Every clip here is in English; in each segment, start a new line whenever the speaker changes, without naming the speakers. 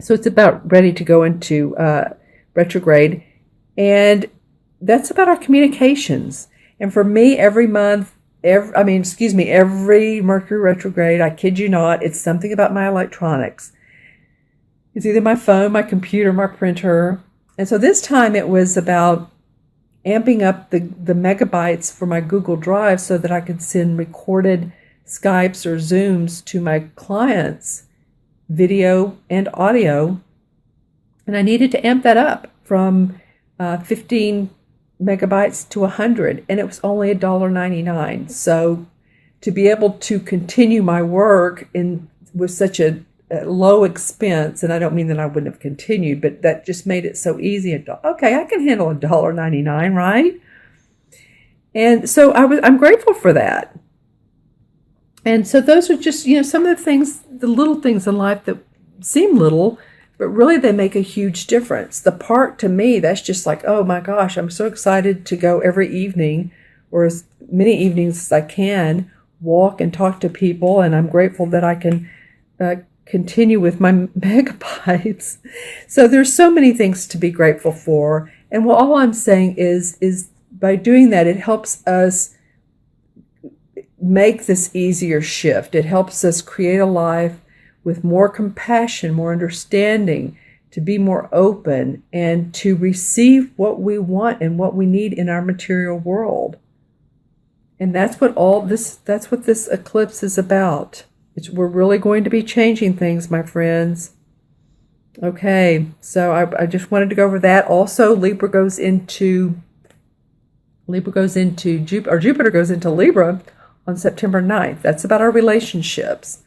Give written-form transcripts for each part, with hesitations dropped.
So it's about ready to go into retrograde. And that's about our communications. And for me, every month, every Mercury retrograde, I kid you not, it's something about my electronics. It's either my phone, my computer, my printer. And so this time it was about amping up the megabytes for my Google Drive so that I could send recorded Skypes or Zooms to my clients, video and audio. And I needed to amp that up from 15 megabytes to 100, and it was only $1.99. So to be able to continue my work with such a low expense, and I don't mean that I wouldn't have continued, but that just made it so easy. Okay, I can handle $1.99, right? And so I'm grateful for that. And so those are just, some of the things, the little things in life that seem little, but really they make a huge difference. The park, to me, that's just like, oh my gosh, I'm so excited to go every evening, or as many evenings as I can, walk and talk to people. And I'm grateful that I can continue with my megabytes. So there's so many things to be grateful for. And all I'm saying is by doing that, it helps us make this easier shift. It helps us create a life with more compassion, more understanding, to be more open, and to receive what we want and what we need in our material world. And that's what this eclipse is about. We're really going to be changing things, my friends. Okay, so I just wanted to go over that. Also, Jupiter goes into Libra on September 9th. That's about our relationships.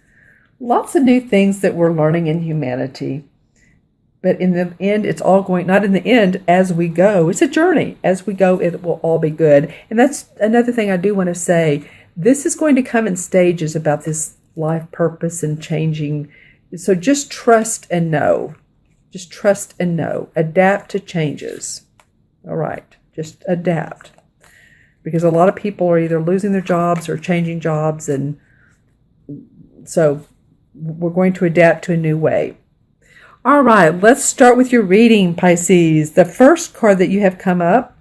Lots of new things that we're learning in humanity. But in the end, it's all going, not in the end, as we go. It's a journey. As we go, it will all be good. And that's another thing I do want to say. This is going to come in stages about this life purpose and changing. So just trust and know. Just trust and know. Adapt to changes. All right. Just adapt. Because a lot of people are either losing their jobs or changing jobs. And so we're going to adapt to a new way. All right, let's start with your reading, Pisces. The first card that you have come up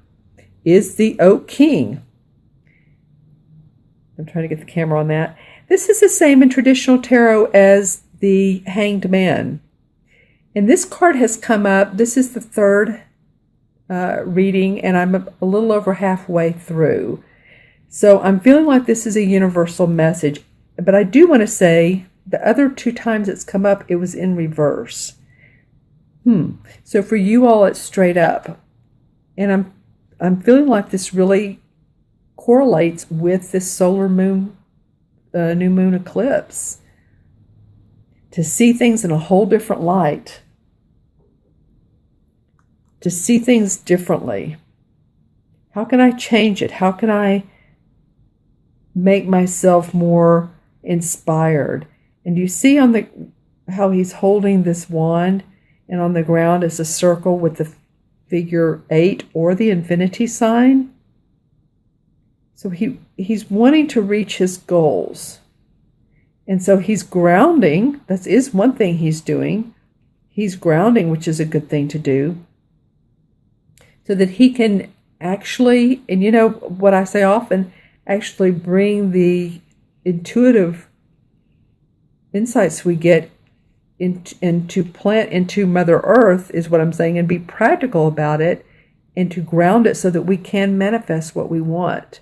is the Oak King. I'm trying to get the camera on that. This is the same in traditional tarot as the Hanged Man. And this card has come up. This is the third reading, and I'm a little over halfway through. So I'm feeling like this is a universal message. But I do want to say the other two times it's come up, it was in reverse. So for you all, it's straight up. And I'm feeling like this really correlates with this solar moon, new moon eclipse. To see things in a whole different light. To see things differently. How can I change it? How can I make myself more inspired? And you see how he's holding this wand, and on the ground is a circle with the figure 8 or the infinity sign. So he's wanting to reach his goals. And so he's grounding. That is one thing he's doing. He's grounding, which is a good thing to do. So that he can actually, and you know what I say often, actually bring the intuitive insights we get into plant into Mother Earth, is what I'm saying, and be practical about it, and to ground it so that we can manifest what we want.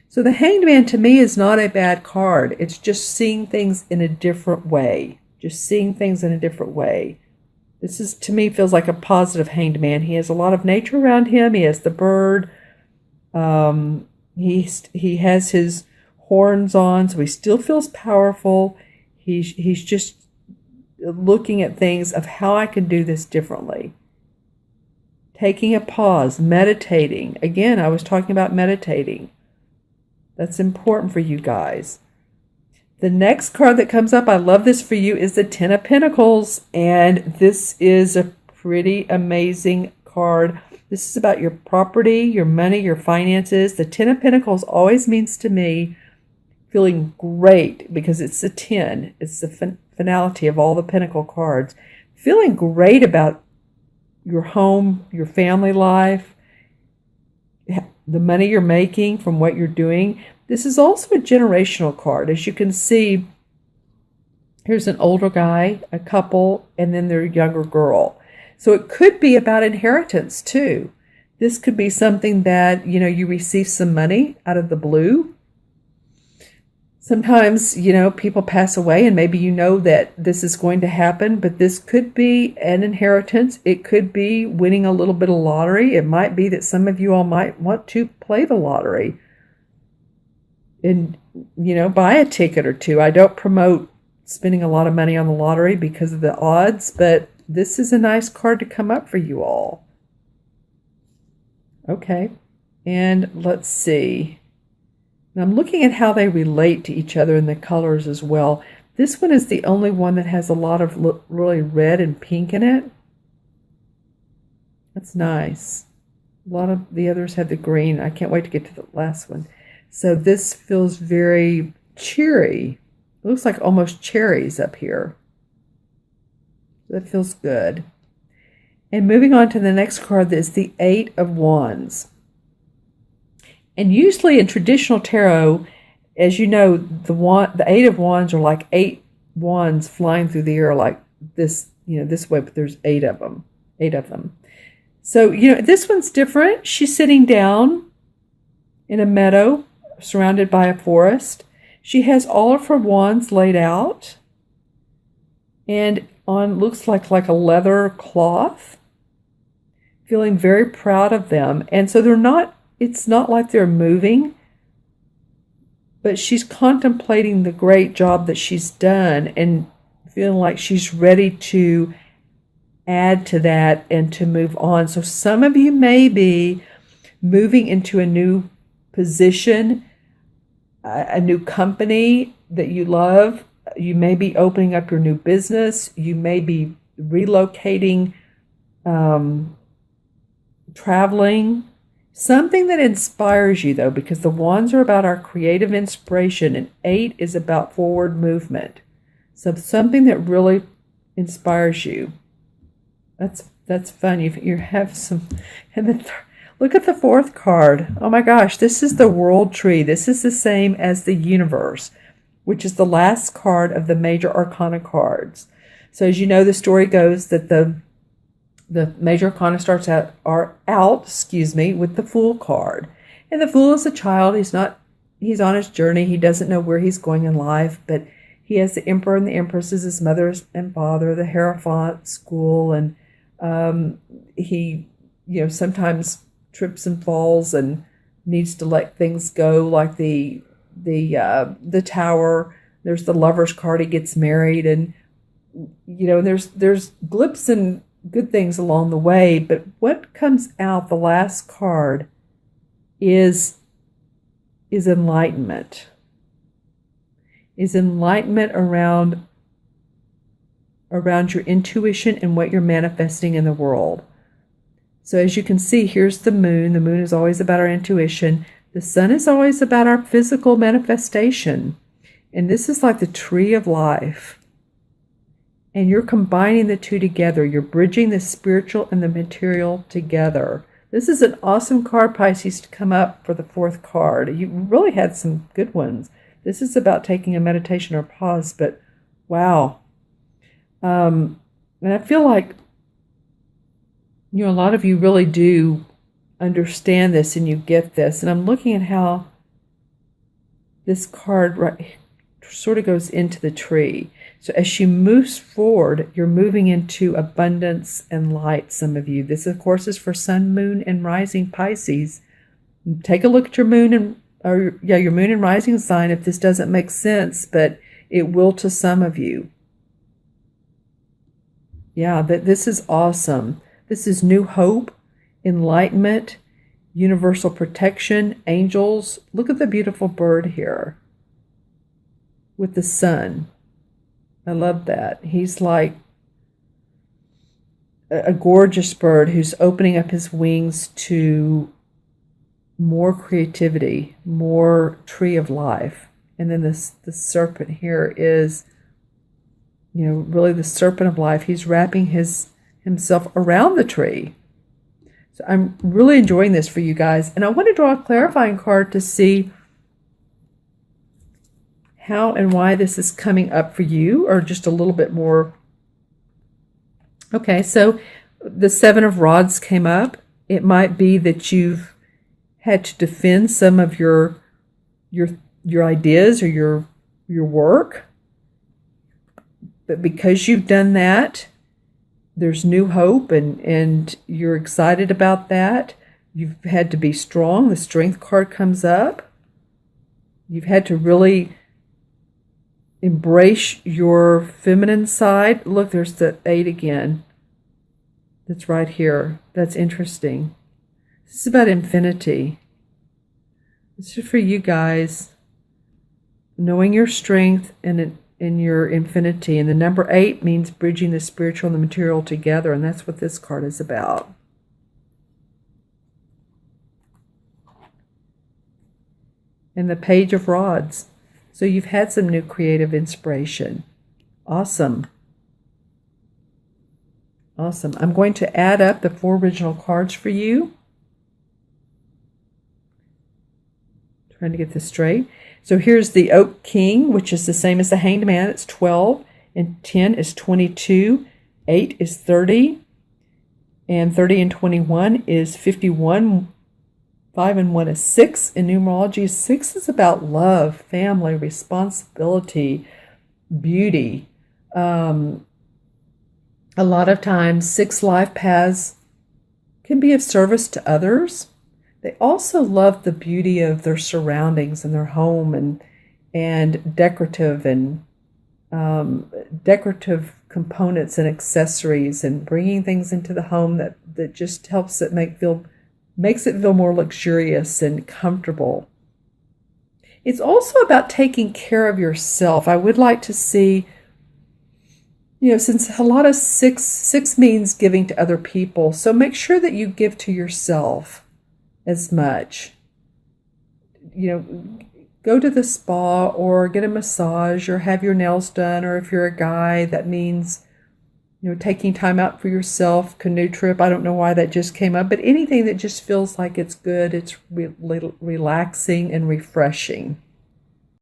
So the Hanged Man to me is not a bad card. It's just seeing things in a different way. Just seeing things in a different way. This is, to me, feels like a positive Hanged Man. He has a lot of nature around him. He has the bird. He has his horns on, so he still feels powerful. He's just looking at things of how I can do this differently. Taking a pause, meditating. Again, I was talking about meditating. That's important for you guys. The next card that comes up, I love this for you, is the Ten of Pentacles. And this is a pretty amazing card. This is about your property, your money, your finances. The Ten of Pentacles always means to me feeling great, because it's the 10. It's the finality of all the Pentacle cards. feeling great about your home, your family life, the money you're making from what you're doing. This is also a generational card. As you can see, here's an older guy, a couple, and then their younger girl. So it could be about inheritance too. This could be something that, you receive some money out of the blue. Sometimes, people pass away and maybe that this is going to happen, but this could be an inheritance. It could be winning a little bit of lottery. It might be that some of you all might want to play the lottery and, buy a ticket or two. I don't promote spending a lot of money on the lottery because of the odds, but this is a nice card to come up for you all. Okay, and let's see. Now I'm looking at how they relate to each other in the colors as well. This one is the only one that has a lot of really red and pink in it. That's nice. A lot of the others have the green. I can't wait to get to the last one. So this feels very cheery. It looks like almost cherries up here. That feels good. And moving on to the next card, that is the Eight of Wands. And usually in traditional tarot, as you know, the Eight of Wands are like 8 wands flying through the air like this, this way, but there's 8 of them. 8 of them. So, this one's different. She's sitting down in a meadow surrounded by a forest. She has all of her wands laid out and on looks like a leather cloth, feeling very proud of them. And so it's not like they're moving, but she's contemplating the great job that she's done and feeling like she's ready to add to that and to move on. So some of you may be moving into a new position, a new company that you love. You may be opening up your new business. You may be relocating, traveling. Something that inspires you, though, because the wands are about our creative inspiration and 8 is about forward movement. So something that really inspires you. That's fun. You have some. And then look at the 4th card. Oh my gosh, this is the World Tree. This is the same as the Universe, which is the last card of the major arcana cards. So as you know, the story goes that the major arcana starts out with the Fool card. And the Fool is a child. He's on his journey. He doesn't know where he's going in life, but he has the Emperor and the Empress as his mother and father, the Hierophant school, and he, sometimes trips and falls and needs to let things go, like the Tower. There's the Lover's card. He gets married, and there's blips and good things along the way, but what comes out, the last card, is enlightenment. Is enlightenment around your intuition and what you're manifesting in the world. So as you can see, here's the moon. The moon is always about our intuition. The sun is always about our physical manifestation. And this is like the tree of life. And you're combining the two together. You're bridging the spiritual and the material together. This is an awesome card, Pisces, to come up for the 4th card. You really had some good ones. This is about taking a meditation or pause, but wow. And I feel like, a lot of you really do understand this and you get this. And I'm looking at how this card sort of goes into the tree. So as she moves forward, you're moving into abundance and light, some of you. This, of course, is for Sun, Moon, and Rising Pisces. Take a look at your moon your moon and rising sign if this doesn't make sense, but it will to some of you. Yeah, this is awesome. This is new hope, enlightenment, universal protection, angels. Look at the beautiful bird here with the sun. I love that. He's like a gorgeous bird who's opening up his wings to more creativity, more tree of life. And then the serpent here is really the serpent of life. He's wrapping himself around the tree. So I'm really enjoying this for you guys. And I want to draw a clarifying card to see how and why this is coming up for you, or just a little bit more. Okay, so the Seven of Rods came up. It might be that you've had to defend some of your ideas or your work. But because you've done that, there's new hope, and you're excited about that. You've had to be strong. The Strength card comes up. You've had to really embrace your feminine side. Look, there's the 8 again. That's right here. That's interesting. This is about infinity. This is for you guys. Knowing your strength and in your infinity. And the number 8 means bridging the spiritual and the material together. And that's what this card is about. And the Page of Rods. So you've had some new creative inspiration. Awesome. Awesome. I'm going to add up the 4 original cards for you. Trying to get this straight. So here's the Oak King, which is the same as the Hanged Man. It's 12, and 10 is 22, 8 is 30, and 30 and 21 is 51, 5 and 1 is 6. In numerology, 6 is about love, family, responsibility, beauty. A lot of times, 6 life paths can be of service to others. They also love the beauty of their surroundings and their home, and decorative components and accessories, and bringing things into the home that just helps it makes it feel more luxurious and comfortable. It's also about taking care of yourself. I would like to see, since a lot of six means giving to other people, so make sure that you give to yourself as much. Go to the spa or get a massage or have your nails done, or if you're a guy, that means taking time out for yourself. Canoe trip, I don't know why that just came up, but anything that just feels like it's good, it's relaxing and refreshing.